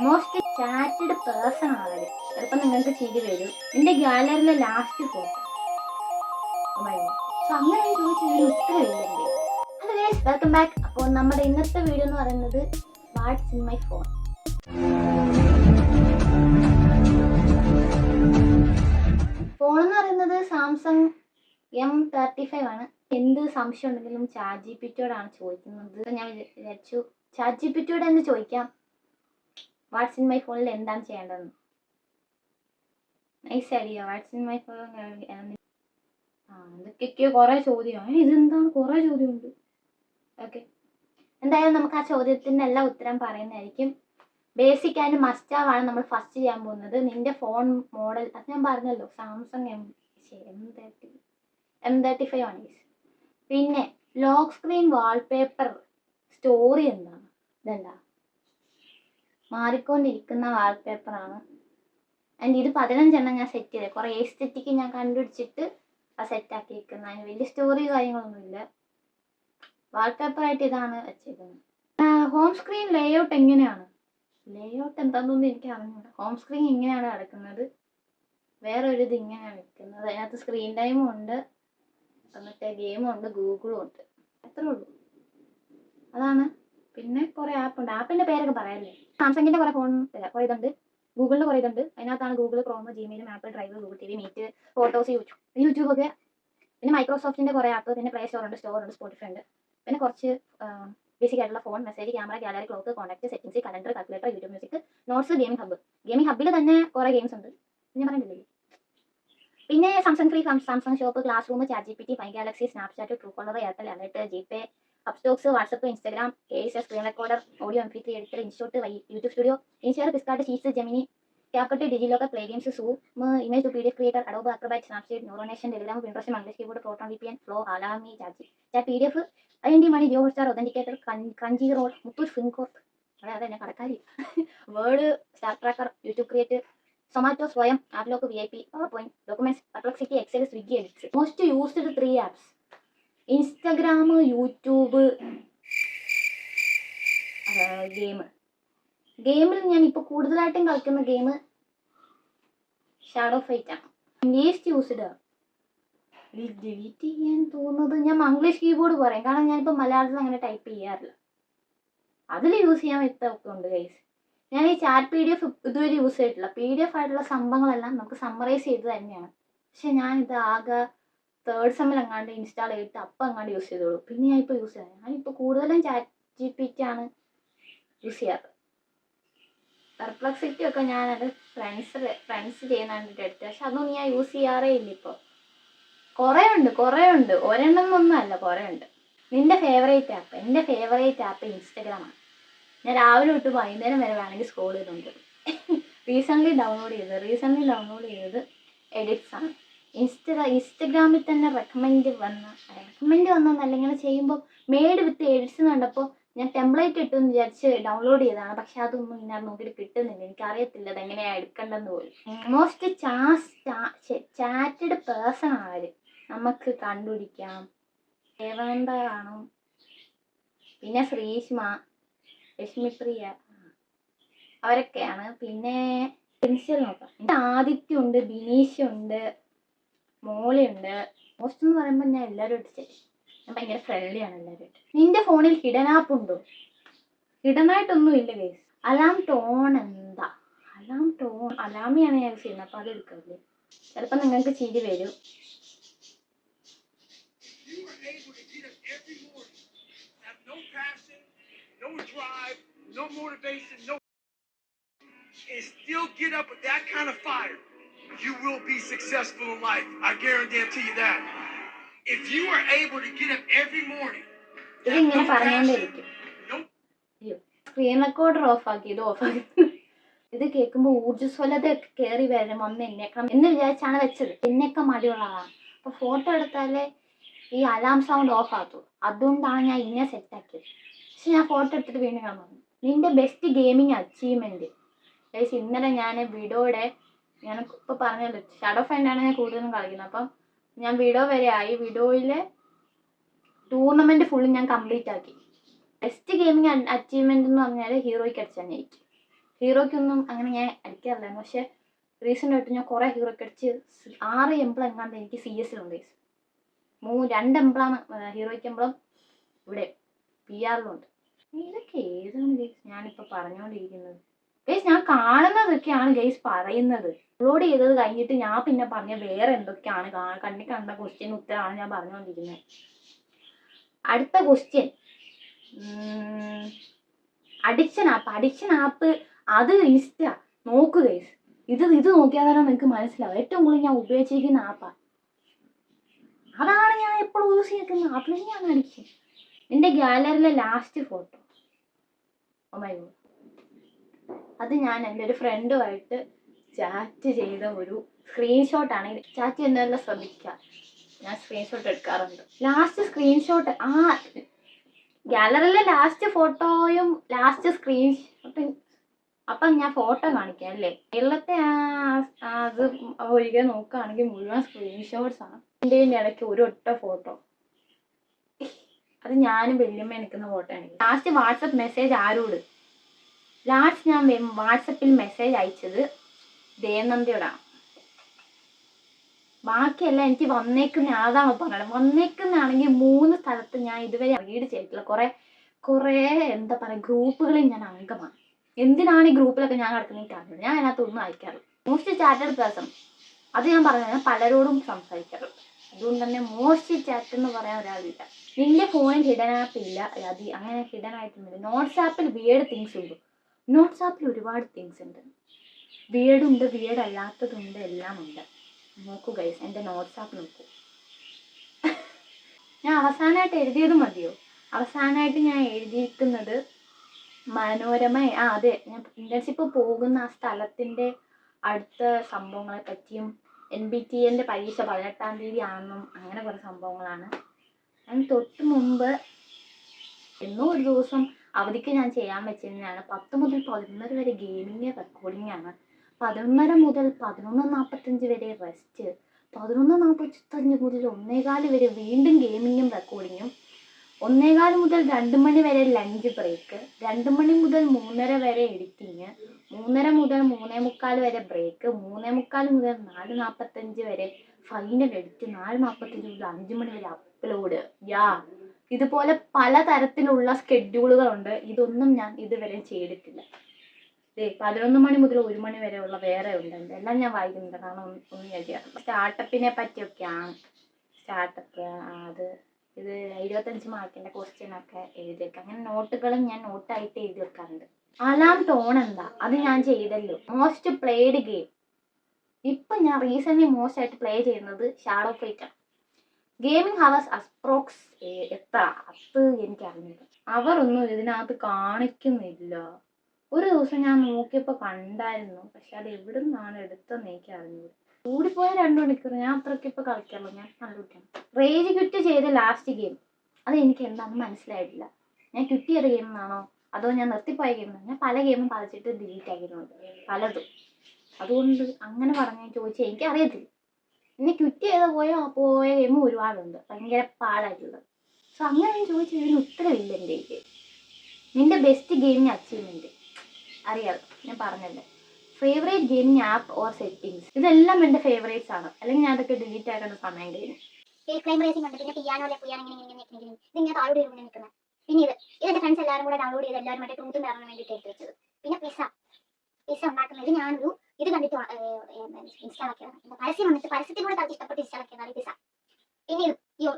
Most ചാറ്റഡ് person ആണ് അവര്. ചിലപ്പോൾ നിങ്ങൾക്ക് ചിരി വരും. എൻ്റെ ഗാലറിയിലെ ലാസ്റ്റ് ഫോട്ടോ സോ അങ്ങനെ ചോദിച്ചാൽ ഉത്തരവില്ല എൻ്റെ. Hello guys, welcome back. അപ്പോൾ നമ്മുടെ ഇന്നത്തെ വീഡിയോ എന്ന് പറയുന്നത് watts in my phone. Phone എന്ന് പറയുന്നത് സാംസങ് M35 ആണ്. എന്ത് സംശയം ഉണ്ടെങ്കിലും ചാറ്റ് ജിപിടിയോടാണ് ചോദിക്കുന്നത്. ഞാൻ വിചാരിച്ചു ചാറ്റ് ജിപിടിയോട് എന്ന് ചോദിക്കാം വാട്ട്സ് ഇൻ മൈ ഫോണിൽ എന്താണ് ചെയ്യേണ്ടതെന്ന്. Nice idea. What's in my phone എന്തൊക്കെയൊക്കെയോ കുറേ ചോദ്യമാണ്. ഇതെന്താണ് കുറേ ചോദ്യമുണ്ട്. ഓക്കെ, എന്തായാലും നമുക്ക് ആ ചോദ്യത്തിൻ്റെ എല്ലാ ഉത്തരം പറയുന്നതായിരിക്കും. ബേസിക് ആൻഡ് മസ്റ്റാവാണ് നമ്മൾ ഫസ്റ്റ് ചെയ്യാൻ പോകുന്നത്. നിന്റെ ഫോൺ മോഡൽ അത് ഞാൻ പറഞ്ഞല്ലോ, സാംസങ് M35 ആണ്. പിന്നെ ലോക്ക് സ്ക്രീൻ വാൾപേപ്പർ സ്റ്റോറി എന്താണ്? ഇതെന്താ മാറിക്കൊണ്ടിരിക്കുന്ന വാൾപേപ്പറാണ്. ആൻഡ് ഇത് 15 ഞാൻ സെറ്റ് ചെയ്തത്. കുറേ എസ്തെറ്റിക്ക് ഞാൻ കണ്ടുപിടിച്ചിട്ട് ആ സെറ്റാക്കിയിരിക്കുന്ന. അതിന് വലിയ സ്റ്റോറി കാര്യങ്ങളൊന്നുമില്ല. വാൾപേപ്പറായിട്ട് ഇതാണ് വെച്ചേക്കുന്നത്. ഹോം സ്ക്രീൻ ലേഔട്ട് എങ്ങനെയാണ്? ലേഔട്ട് എന്താണെന്നൊന്നും എനിക്ക് അറിഞ്ഞൂടാ. ഹോം സ്ക്രീൻ ഇങ്ങനെയാണ് കിടക്കുന്നത്, വേറെ ഒരു ഇത് ഇങ്ങനെയാണ് വെക്കുന്നത്. അതിനകത്ത് സ്ക്രീൻ ടൈമും ഉണ്ട്, എന്നിട്ട് ഗെയിമും ഉണ്ട്, ഗൂഗിളും ഉണ്ട്. അത്രേ ഉള്ളൂ. അതാണ്. പിന്നെ കുറേ ആപ്പുണ്ട്. ആപ്പിൻ്റെ പേരൊക്കെ പറയാമല്ലേ. സാംസങ്ങിൻ്റെ കുറേ കുറേ ഇതുണ്ട്, ഗൂഗിളിൻ്റെ കുറേ ഇതുണ്ട്. അതിനകത്താണ് Google Chrome, Gmail, Apple Drive, Google TV, Meet, Photos, യൂട്യൂബൊക്കെ. പിന്നെ മൈക്രോസോഫ്റ്റിൻ്റെ കുറേ ആപ്പ്, പിന്നെ പ്ലേ സ്റ്റോർ ഉണ്ട്, സ്പോട്ടിഫൈ ഉണ്ട്. പിന്നെ കുറച്ച് ബേസിക് ആയിട്ടുള്ള phone, message, camera, gallery, clock, contact, settings, calendar, calculator, YouTube Music, notes, gaming hub. Gaming ഹബ്ബിൽ തന്നെ കുറേ ഗെയിംസ് ഉണ്ട്, ഞാൻ പറഞ്ഞിട്ടില്ലേ. പിന്നെ Samsung free, Samsung shop, classroom, chat GPT, my Galaxy, Snapchat, Truecaller, Airtel alert, GPay, Upstox, WhatsApp, Instagram, ASS, screen recorder, audio MP3 editor, InShot, YouTube Studio, inShare, PicsArt, sheets, Gemini, CapCut, DigiLocker, play games, Zoom, image to PDF creator, Adobe acrobat, Snapchat, NeuroNation, Telegram, Pinterest, Manglish keyboard, Proton VPN, Flo, Alarmy, chat PDF, IND money, Jio Hotstar, authenticator, Crunchyroll, Muthoot Fincorp, അതെ എന്നെ കടക്കാരി, word, star tracker, YouTube create, Zomato, Swayam, AppLock, VIP, PowerPoint, documents, Perplexity, Excel, Swiggy, edits. Most used 3 apps: Instagram, YouTube, ഗെയിമിൽ ഞാൻ ഇപ്പോൾ കൂടുതലായിട്ടും കളിക്കുന്ന game Shadow Fight ആണ്. Least used delete ചെയ്യാൻ തോന്നുന്നത് ഞാൻ മംഗ്ലീഷ് കീബോർഡ് പറയും, കാരണം ഞാനിപ്പോൾ മലയാളത്തിൽ അങ്ങനെ ടൈപ്പ് ചെയ്യാറില്ല. അതിൽ യൂസ് ചെയ്യാൻ വ്യക്തമൊക്കെ ഉണ്ട് ഗൈസ്. ഞാൻ ഈ ചാറ്റ് PDF ഇതുവരെ യൂസ് ചെയ്തിട്ടില്ല. PDF ആയിട്ടുള്ള സംഭവങ്ങളെല്ലാം നമുക്ക് സമ്മറൈസ് ചെയ്ത് തന്നെയാണ്. പക്ഷെ ഞാനിത് ആകെ 3rd സെമ്മിൽ എങ്ങാണ്ട് ഇൻസ്റ്റാൾ ചെയ്തിട്ട് അപ്പം എങ്ങാണ്ട് യൂസ് ചെയ്തോളൂ. പിന്നെ ഞാൻ ഇപ്പോൾ യൂസ് ചെയ്യാം. ഞാനിപ്പോൾ കൂടുതലും ചാറ്റ് GPT ആണ് യൂസ് ചെയ്യാറ്. പെർപ്ലക്സിറ്റി ഒക്കെ ഞാനത് ഫ്രണ്ട്സ് ചെയ്യുന്ന കണ്ടിട്ട് എടുത്തത്. പക്ഷെ അതൊന്നും ഞാൻ യൂസ് ചെയ്യാറേ ഇല്ല ഇപ്പോൾ. കുറേ ഉണ്ട്. ഒരെണ്ണം ഒന്നല്ല, കുറേ ഉണ്ട്. നിൻ്റെ ഫേവറേറ്റ് ആപ്പ്? എൻ്റെ ഫേവറേറ്റ് ആപ്പ് ഇൻസ്റ്റഗ്രാമാണ്. ഞാൻ രാവിലെ തൊട്ട് വൈകുന്നേരം വരെ വേണമെങ്കിൽ സ്ക്രോൾ ചെയ്തുകൊണ്ട് റീസെൻ്റ്ലി ഡൗൺലോഡ് ചെയ്തത് എഡിറ്റ്സ് ആണ്. ഇൻസ്റ്റഗ്രാമിൽ തന്നെ റെക്കമെൻഡ് വന്നതല്ല, ഇങ്ങനെ ചെയ്യുമ്പോൾ മെയ്ഡ് വിത്ത് എഡിറ്റ്സ് കണ്ടപ്പോൾ ഞാൻ ടെംപ്ലേറ്റ് ഇട്ടെന്ന് വിചാരിച്ച് ഡൗൺലോഡ് ചെയ്തതാണ്. പക്ഷെ അതൊന്നും ഞാൻ നോക്കിയിട്ട് കിട്ടുന്നില്ല. എനിക്കറിയത്തില്ല അതെങ്ങനെയാണ് എടുക്കേണ്ടതെന്ന് പോലും. മോസ്റ്റ് ചാറ്റഡ് പേഴ്സൺ ആണ് നമുക്ക് കണ്ടുപിടിക്കാം. ദേവനന്ദ കാണും, പിന്നെ ശ്രീഷ്മ, ലക്ഷ്മിപ്രിയ, അവരൊക്കെയാണ്. പിന്നെ പെൻസിൽ നോക്കാം. ആദിത്യമുണ്ട്, ബിനീഷുണ്ട്, മോളിയുണ്ട്. മോസ്റ്റ് എന്ന് പറയുമ്പോൾ ഞാൻ എല്ലാവരും ഞാൻ ഭയങ്കര ഫ്രണ്ട്ലിയാണ് എല്ലാവരും. നിന്റെ ഫോണിൽ ഹിഡൻ ആപ്പ് ഉണ്ടോ? ഹിഡനായിട്ടൊന്നും ഇല്ല ഗൈസ്. അലാം ടോൺ എന്താ? അലാമിയാണ് ഞാൻ യൂസ് ചെയ്യുന്നത്, അപ്പോൾ അത് എടുക്കില്ലേ. ചിലപ്പോൾ നിങ്ങൾക്ക് ചിരി വരും. No drive, no motivation, and still get up with that kind of fire, you will be successful in life. I guarantee you that. If you are able to get up every morning, ഇതിങ്ങനെ പറഞ്ഞുകൊണ്ടിരിക്കും. Screen recorder ഓഫാക്കി ഇത് കേൾക്കുമ്പോൾ ഊർജ്ജസ്വലതയൊക്കെ കയറി വരും. ഒന്ന് എന്നേക്കണം എന്ന് വിചാരിച്ചാണ് വെച്ചത്. എന്നൊക്കെ മടിയുള്ളതാണ്. അപ്പോൾ ഫോട്ടോ എടുത്താലേ ഈ അലാം സൗണ്ട് ഓഫ് ആകത്തുള്ളൂ. അതുകൊണ്ടാണ് ഞാൻ ഇങ്ങനെ സെറ്റാക്കിയത്. പക്ഷെ ഞാൻ ഫോട്ടോ എടുത്തിട്ട് വീണ്ടും കാണാൻ. നിന്റെ ബെസ്റ്റ് ഗെയിമിങ് അച്ചീവ്മെൻറ്റ്? ഗൈസ്, ഇന്നലെ ഞാൻ വിഡോയുടെ, ഞാൻ ഇപ്പോൾ പറഞ്ഞല്ലോ ഷാഡോ ഫൈൻഡാണ് ഞാൻ കൂടുതലും കളിക്കുന്നത്. അപ്പം ഞാൻ വിഡോ വരെ ആയി. വിഡോയിലെ ടൂർണമെൻറ്റ് ഫുള്ളും ഞാൻ കംപ്ലീറ്റ് ആക്കി. ബെസ്റ്റ് ഗെയിമിങ് അച്ചീവ്മെൻറ്റ് എന്ന് പറഞ്ഞാൽ ഹീറോയ്ക്ക് അടിച്ചാൽ എനിക്ക്. ഹീറോയ്ക്കൊന്നും അങ്ങനെ ഞാൻ അടിക്കാറില്ല. പക്ഷെ റീസെൻ്റ് ആയിട്ട് ഞാൻ കുറേ ഹീറോയ്ക്ക് അടിച്ച് 6 എംബ്ലം എങ്ങാണ്ട് എനിക്ക് CS-ലുണ്ട് ഗൈസ്. 2 എംബ്ലമാണ് ഹീറോയ്ക്ക് എംബ്ലം ഇവിടെ PR-ലുണ്ട്. ഇതൊക്കെ ഏതാണ് ഗൈസ് ഞാനിപ്പോൾ പറഞ്ഞുകൊണ്ടിരിക്കുന്നത്? ഗൈസ് ഞാൻ കാണുന്നതൊക്കെയാണ് ഗൈസ് പറയുന്നത്. അപ്ലോഡ് ചെയ്തത് കഴിഞ്ഞിട്ട് ഞാൻ പിന്നെ പറഞ്ഞ വേറെ എന്തൊക്കെയാണ് കണ്ണി കണ്ട ക്വസ്റ്റ്യൻ ഉത്തരമാണ് ഞാൻ പറഞ്ഞുകൊണ്ടിരിക്കുന്നത്. അടുത്ത ക്വസ്റ്റ്യൻ, അഡിക്ഷൻ ആപ്പ് അത് ഇൻസ്റ്റ നോക്കുക ഗൈസ്. ഇത് നോക്കിയാൽ തന്നെ നിങ്ങൾക്ക് മനസ്സിലാവും. ഏറ്റവും കൂടുതൽ ഞാൻ ഉപയോഗിച്ചിരിക്കുന്ന ആപ്പാ അതാണ്. ഞാൻ എപ്പോഴും യൂസ് ചെയ്യുന്ന ആപ്പ് തന്നെയാണ് അഡിക്ഷൻ. എൻ്റെ ഗാലറിയിലെ last photo, oh my god, അത് ഞാൻ എൻ്റെ ഒരു ഫ്രണ്ടുമായിട്ട് ചാറ്റ് ചെയ്ത ഒരു സ്ക്രീൻഷോട്ടാണ്. ചാറ്റ് ചെയ്യുന്നതെല്ലാം ശ്രദ്ധിക്കുക, ഞാൻ സ്ക്രീൻഷോട്ട് എടുക്കാറുണ്ട്. ലാസ്റ്റ് സ്ക്രീൻഷോട്ട് ആ ഗാലറിയിലെ ലാസ്റ്റ് ഫോട്ടോയും ലാസ്റ്റ് സ്ക്രീൻഷോട്ടും. അപ്പം ഞാൻ ഫോട്ടോ കാണിക്കാം അല്ലേ. കേരളത്തെ അത് ഒഴികെ നോക്കുകയാണെങ്കിൽ മുഴുവൻ സ്ക്രീൻഷോട്ട്സ് ആണ്. ഇതിൻ്റെ ഇടയ്ക്ക് ഒരു ഒറ്റ ഫോട്ടോ, അത് ഞാനും വല്യമ്മ നിൽക്കുന്ന ഫോട്ടോ ആണ്. ലാസ്റ്റ് വാട്സപ്പ് മെസ്സേജ് ആരോട്? ലാസ്റ്റ് ഞാൻ വാട്സപ്പിൽ മെസ്സേജ് അയച്ചത് ദേവനന്ദയോടാണ്. ബാക്കിയെല്ലാം എനിക്ക് വന്നേക്കുന്ന അതാണ് പറഞ്ഞത്. വന്നേക്കുന്നതാണെങ്കിൽ 3 സ്ഥലത്ത് ഞാൻ ഇതുവരെ റീഡ് ചെയ്തിട്ടില്ല. കുറേ എന്താ പറയുക, ഗ്രൂപ്പുകളിൽ ഞാൻ അംഗമാണ്. എന്തിനാണ് ഈ ഗ്രൂപ്പിലൊക്കെ ഞാൻ കിടക്കുന്നത് എനിക്കറിയില്ല. ഞാൻ അതിനകത്തൊന്നും അയക്കാറില്ല. മോസ്റ്റ് ചാറ്റഡ് പേഴ്സൺ, അത് ഞാൻ പറഞ്ഞത്, ഞാൻ പലരോടും സംസാരിക്കാറുണ്ട്. അതുകൊണ്ട് തന്നെ മോസ്റ്റ് ചാറ്റ് എന്ന് പറയാൻ ഒരാളില്ല. നിന്റെ ഫോണിൽ ഹിഡൻ ആപ്പ് ഇല്ല, അങ്ങനെ ഹിഡൻ ആയിട്ടൊന്നുമില്ല. നോട്ട്സ് ആപ്പിൽ വിയേർഡ് തിങ്സ് ഉണ്ട്. നോട്ട്സ് ആപ്പിൽ ഒരുപാട് തിങ്സ് ഉണ്ട്. വിയേർഡുണ്ട്, വിയേർഡ് അല്ലാത്തതുണ്ട്, എല്ലാം ഉണ്ട്. നോക്കൂ ഗൈസ്, എൻ്റെ നോട്ട്സ് ആപ്പ് നോക്കൂ. ഞാൻ അവസാനമായിട്ട് എഴുതിയത് മതിയോ? അവസാനമായിട്ട് ഞാൻ എഴുതിയിരിക്കുന്നത് മനോരമ, അതെ, ഞാൻ ഇന്റേൺഷിപ്പ് പോകുന്ന ആ സ്ഥലത്തിൻ്റെ അടുത്ത സംഭവങ്ങളെ പറ്റിയും NBTൻ്റെ പരീക്ഷ 18-ാം തീയതി ആണെന്നും അങ്ങനെ കുറേ സംഭവങ്ങളാണ്. ഞാൻ തൊട്ട് മുമ്പ് എന്നോ ഒരു ദിവസം അവധിക്ക് ഞാൻ ചെയ്യാൻ വെച്ചിരുന്നതാണ് 10 മുതൽ 11 വരെ ഗെയിമിങ് റെക്കോർഡിംഗ് ആണ്. 11:30 മുതൽ 11:45 വരെ റെസ്റ്റ്. 11:45 മുതൽ 1:15 വരെ വീണ്ടും ഗെയിമിങ്ങും റെക്കോർഡിങ്ങും. 1:15 മുതൽ 2 മണി വരെ ലഞ്ച് ബ്രേക്ക്. 2 മണി മുതൽ 3:30 വരെ എഡിറ്റിങ്. 3:30 മുതൽ 3:45 വരെ ബ്രേക്ക്. 3:45 മുതൽ 4:45 വരെ ഫൈനൽ എഡിറ്റ്. 4:45 മുതൽ 5 മണി വരെ അപ്ലോഡ്. ഇതുപോലെ പലതരത്തിലുള്ള സ്കെഡ്യൂളുകളുണ്ട്. ഇതൊന്നും ഞാൻ ഇതുവരെ ചെയ്തിട്ടില്ല. 11 മണി മുതൽ 1 മണി വരെ ഉള്ള വേറെ ഉണ്ട്. എല്ലാം ഞാൻ വായിക്കുന്നുണ്ട്, കാരണം ഒന്നും എഴുതിയാറില്ല. സ്റ്റാർട്ടപ്പിനെ പറ്റിയൊക്കെയാണ്. സ്റ്റാർട്ടപ്പ് അത് ഇത് 25 മാർക്കിൻ്റെ ക്വസ്റ്റ്യനൊക്കെ എഴുതി വെക്കാം. അങ്ങനെ നോട്ടുകളും ഞാൻ നോട്ടായിട്ട് എഴുതി വെക്കാറുണ്ട്. അലാം ടോൺ എന്താ? അത് ഞാൻ ചെയ്തല്ലോ. മോസ്റ്റ് പ്ലേഡ് ഗെയിം, ഇപ്പം ഞാൻ റീസെൻ്റ്ലി മോസ്റ്റ് ആയിട്ട് പ്ലേ ചെയ്യുന്നത് ഷാഡോ ഫൈറ്റ് ആണ്. ഗെയിമിംഗ് ഹവേഴ്സ് അപ്രോക്സ് എത്ര? അത് എനിക്കറിഞ്ഞില്ല. അവരൊന്നും ഇതിനകത്ത് കാണിക്കുന്നില്ല. ഒരു ദിവസം ഞാൻ നോക്കിയപ്പോൾ കണ്ടായിരുന്നു, പക്ഷെ അത് എവിടെ നിന്നാണ് എടുത്തതെന്ന് എനിക്ക് അറിഞ്ഞില്ല. കൂടിപ്പോയ 2 മണിക്കൂർ. ഞാൻ അത്രയ്ക്ക് ഇപ്പോൾ കളിക്കാറുള്ളൂ. ഞാൻ നല്ല കുട്ടിയാണ്. റേജ് ക്വിറ്റ് ചെയ്ത ലാസ്റ്റ് ഗെയിം, അത് എനിക്ക് എന്താണെന്ന് മനസ്സിലായിട്ടില്ല. ഞാൻ ക്വിറ്റ് ചെയ്ത ഗെയിമെന്നാണോ അതോ ഞാൻ നിർത്തിപ്പോയ ഗെയിമെന്നാണോ? ഞാൻ പല ഗെയിമും കളിച്ചിട്ട് ഡിലീറ്റ് ആക്കിയിട്ടുണ്ട്, പലതും. അതുകൊണ്ട് അങ്ങനെ ചോദിച്ചാൽ എനിക്കറിയത്തില്ല. പിന്നെ ക്വിറ്റ് ചെയ്ത് പോയ ഗെയിമും ഒരുപാടുണ്ട്, ഭയങ്കര പാടായിട്ടുള്ളത്. സോ അങ്ങനെ ചോദിച്ചാൽ ഇതിന് ഉത്തരവില്ല എൻ്റെ കയ്യിൽ. നിൻ്റെ ബെസ്റ്റ് ഗെയിമിങ് അച്ചീവ്മെൻറ്റ് അറിയാമോ? ഞാൻ പറഞ്ഞല്ലേ. Favourite gaming app or settings, ഇതെല്ലാം എൻ്റെ ഫേവറേറ്റ്സ് ആണ്. അല്ലെങ്കിൽ ഞാൻ അതൊക്കെ ഡിലീറ്റ് ആക്കേണ്ട സമയം കഴിഞ്ഞു. പിന്നെ പിയാനോ ഇങ്ങനെ താഴോട്ട് നിൽക്കുന്നത്. പിന്നെ ഇതെൻ്റെ ഫ്രണ്ട്സ് എല്ലാവരും കൂടെ ഡൗൺലോഡ് ചെയ്ത് എല്ലാവരും മറ്റേ ട്രൂത്തും ഇറങ്ങാൻ വേണ്ടിയിട്ട് എടുത്ത് വെച്ചത്. പിന്നെ പിസ്സ ഉണ്ടാക്കുന്നത് ഞാനൊരു ഇത് കണ്ടിട്ട് ഇൻസ്റ്റാൾ ആക്കിയതാണ്. പരസ്യം വന്നിട്ട് പരസ്യത്തിലൂടെ കണ്ടിട്ട് ഇഷ്ടപ്പെട്ട് ഇൻസ്റ്റാൾ ആക്കിയതാണ് പിസ്സ. പിന്നെ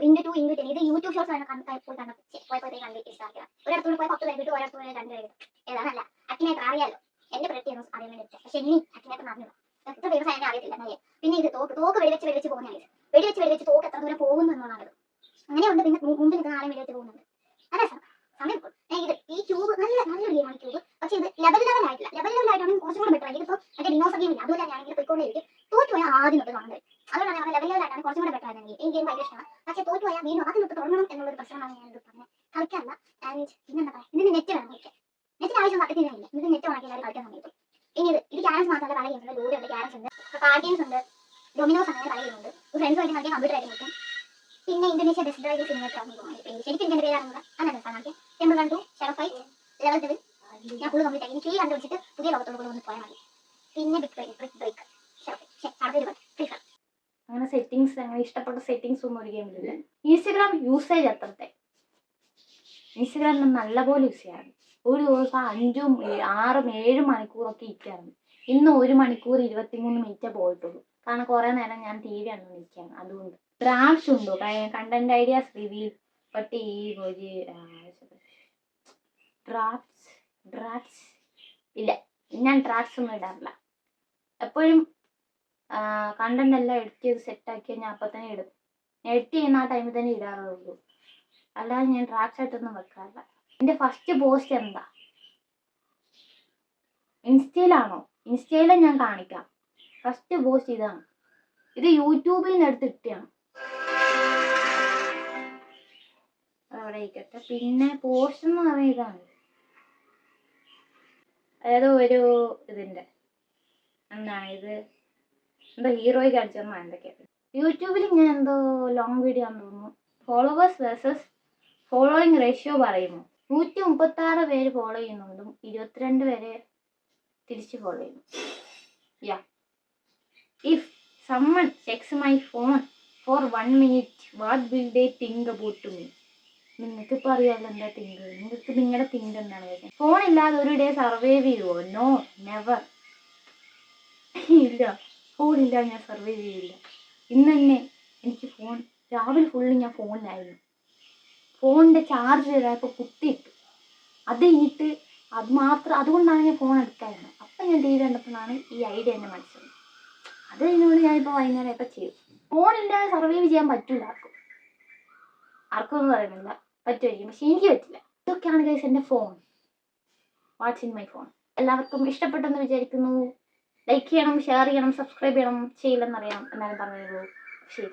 ഇൻറ്റു 2 ഇത് യൂട്യൂബ് ഷോർട്സ് പോയപ്പോഴത്തേക്ക് കണ്ട് ഇൻസ്റ്റാൾ ആക്കിയതാണ്. ഒരിടത്തോട് പോയി 10 പേര് കിട്ടും, ഒരിടത്തോട് 2 പേര് കിട്ടും. ഏതാണല്ല അക്കിനേറ്റർ അറിയാലോ, എൻ്റെ പ്രൊഡക്റ്റ് അറിയാൻ വേണ്ടി. പക്ഷെ ഇനി അക്കിനേറ്റർ അറിഞ്ഞു എത്ര ഫേമസ് ആയെന്ന് അറിയത്തില്ല. പിന്നെ ഇത് തോക്ക് വെടിവെച്ച് പോകുന്നതാണ്. വെടിവെച്ച് തോക്ക് എത്ര ദൂരം പോകുന്നു എന്നുള്ളതാണ്. അങ്ങനെയുണ്ട്. പിന്നെ മുമ്പിൽ നിൽക്കുന്ന ആളെ വെടിവെച്ച് പോകുന്നുണ്ട്. അതെ സമയം ഇത് ഈ ക്യൂബ് നല്ലൊരു ഗെയിമാണ് ക്യൂബ്. പക്ഷെ ഇത് ലെവൽ ലെവലായിട്ടാണ് കുറച്ചും കൂടെ ബെറ്റർ. ഇതിപ്പോൾ മറ്റേ ഡിനോസർ ഗെയിമില്ല, അതുപോലെ ഞാൻ ഇങ്ങനെ പോയിക്കൊണ്ടേയിരിക്കും. തോറ്റുപോയാൽ ആദ്യം തൊട്ട് കാണുന്നത്. അതുകൊണ്ടാണ് ഞാൻ ലെവൽ ലെവലായിട്ടാണ് കുറച്ചും കൂടെ ബെറ്റർ ആയിരുന്നു. ഈ ഗെയിം ഭയങ്കര ഇഷ്ടമാണ്. പക്ഷേ തോറ്റുപോയാൽ വീണ്ടും ആദ്യം തൊട്ട് തുടങ്ങണം എന്നുള്ളൊരു പ്രശ്നമാണ് ഞാൻ ഇത് പറഞ്ഞത്. കളിക്കാറില്ല. ആൻഡ് പിന്നെന്താ പറയുക, ഇതിന് നെറ്റ് വേണം കളിക്കാൻ. നെറ്റിന് ആവശ്യം സത്യത്തില്ല. ഇത് നെറ്റ് ഓണാക്കി എല്ലാവരും കളിക്കാൻ സമയത്തും. ഇനി ഇത് ക്യാരംസ് മാത്രമല്ല, പല ഗെയിംസ് ഉണ്ട്. ലൂഡോ ഉണ്ട്, ക്യാരംസ് ഉണ്ട്, കാർഡ് ഗെയിംസ് ഉണ്ട്, ഡൊമിനോസ് അങ്ങനെ പല ഗെയിമുണ്ട്. ഫ്രണ്ട്സുമായിട്ട് കളിക്കാൻ കമ്പ്യൂട്ടർ ആയിട്ട് കളിക്കും. പിന്നെ ഇന്തോനേഷ്യ ബെസ്റ്റ് ഡ്രൈവ് സിനിമ ശരിക്കും എൻ്റെ പേരാണ്. അങ്ങനെ temple run 2, shadow fight, level 7 ഞാൻ ഫുൾ കംപ്ലീറ്റ് ആക്കി. 3 കണ്ടുപിടിച്ചിട്ട് പുതിയ ലോകത്തോട് ഒന്ന് പോയാൽ മതി. പിന്നെ ബ്രേക്ക് അങ്ങനെ സെറ്റിങ്സ്, അങ്ങനെ ഇഷ്ടപ്പെട്ട സെറ്റിങ്സ് ഒന്നും ഒരു ഗെയിമിലില്ല. ഇൻസ്റ്റഗ്രാം യൂസേജ് അത്രത്തെ. ഇൻസ്റ്റഗ്രാം നല്ലപോലെ യൂസ് ചെയ്യാറുണ്ട്. ഒരു ദിവസം 5ഉം 6ഉം 7 മണിക്കൂറൊക്കെ ഇരിക്കാറുണ്ട്. ഇന്ന് 1 മണിക്കൂർ 23 മിനിറ്റേ പോയിട്ടുള്ളൂ. കാരണം കുറേ നേരം ഞാൻ TV കണ്ടുകൊണ്ടിരിക്കുകയാണ്. അതുകൊണ്ട് ഡ്രാഫ്റ്റ്സ് ഉണ്ടോ? കണ്ടന്റ് ഐഡിയാസ് റിവീൽ ബട്ട് ഈ ഒരു ഡ്രാഫ്റ്റ്സ് ഇല്ല, ഞാൻ ഡ്രാഫ്റ്റ്സ് ഒന്നും ഇടാറില്ല. എപ്പോഴും കണ്ടന്റ് എല്ലാം എഡിറ്റ് ചെയ്ത് സെറ്റാക്കി ഞാൻ അപ്പം തന്നെ ഇടും. എഡിറ്റ് ചെയ്യുന്ന ആ ടൈമിൽ തന്നെ ഇടാറുള്ളൂ. അല്ലാതെ ഞാൻ ഡ്രാഫ്റ്റ്സ് ആയിട്ടൊന്നും വെക്കാറില്ല. എൻ്റെ ഫസ്റ്റ് പോസ്റ്റ് എന്താ? ഇൻസ്റ്റയിലാണോ? ഇൻസ്റ്റയിലെ ഞാൻ കാണിക്കാം. ഫസ്റ്റ് പോസ്റ്റ് ഇതാണ്. ഇത് യൂട്യൂബിൽ നിന്ന് എടുത്ത് ഇട്ടാണ്. അവിടെ ഇരിക്കട്ടെ. പിന്നെ പോസ്റ്റ് എന്ന് പറയുന്നത് ഇതാണ്. അതായത് ഒരു ഇതിൻ്റെ എന്താണ് ഇത്, എന്തോ ഹീറോയ്ക്ക് അടിച്ചെന്നോ എന്തൊക്കെയാണ്. യൂട്യൂബിൽ ഞാൻ എന്തോ ലോങ് വീഡിയോ ആണെന്ന് തോന്നുന്നു. ഫോളോവേഴ്സ് വേഴ്സസ് ഫോളോയിങ് റേഷ്യോ പറയുന്നു. 136 പേര് ഫോളോ ചെയ്യുന്നുണ്ടും 22 പേരെ തിരിച്ച് ഫോളോ ചെയ്യുന്നു. If someone checks my phone for 1 minute, what will they think about me? നിങ്ങൾക്ക് ഇപ്പോൾ അറിയാമല്ലോ എന്താ തിങ്ക്. നിങ്ങൾക്ക് നിങ്ങളുടെ തിങ്ക് എന്താണ്? ഫോൺ ഇല്ലാതെ ഒരു ഡേ സർവൈവ് ചെയ്യുമോ? No, never. ഇല്ല, ഫോണില്ലാതെ ഞാൻ സർവൈവ് ചെയ്യില്ല. ഇന്ന് തന്നെ എനിക്ക് ഫോൺ, രാവിലെ ഫുള്ള് ഞാൻ ഫോണിലായിരുന്നു. ഫോണിൻ്റെ ചാർജ് ചെയ്തപ്പോൾ കുത്തിയിട്ടു. അത് കഴിഞ്ഞിട്ട് അതുകൊണ്ടാണ് ഞാൻ ഫോൺ എടുക്കായിരുന്നത്. അപ്പം ഞാൻ TV കണ്ടപ്പോഴാണ് ഈ ഐഡിയ എന്നെ മനസ്സിലായത്. അത് കഴിഞ്ഞുകൊണ്ട് ഞാനിപ്പോൾ വൈകുന്നേരം ഒക്കെ ചെയ്യും. ഫോണില്ലാതെ സർവൈവ് ചെയ്യാൻ പറ്റില്ല ആർക്കും ഒന്നും പറയുന്നില്ല, പറ്റുമായിരിക്കും, പക്ഷെ എനിക്ക് പറ്റില്ല. ഇതൊക്കെയാണ് ഗൈസ് എൻ്റെ phone. Watts in my phone. എല്ലാവർക്കും ഇഷ്ടപ്പെട്ടെന്ന് വിചാരിക്കുന്നു. ലൈക്ക് ചെയ്യണം, ഷെയർ ചെയ്യണം, സബ്സ്ക്രൈബ് ചെയ്യണം. ചെയ്യില്ലെന്നറിയാം, എന്നാലും പറഞ്ഞുള്ളൂ. ശരി.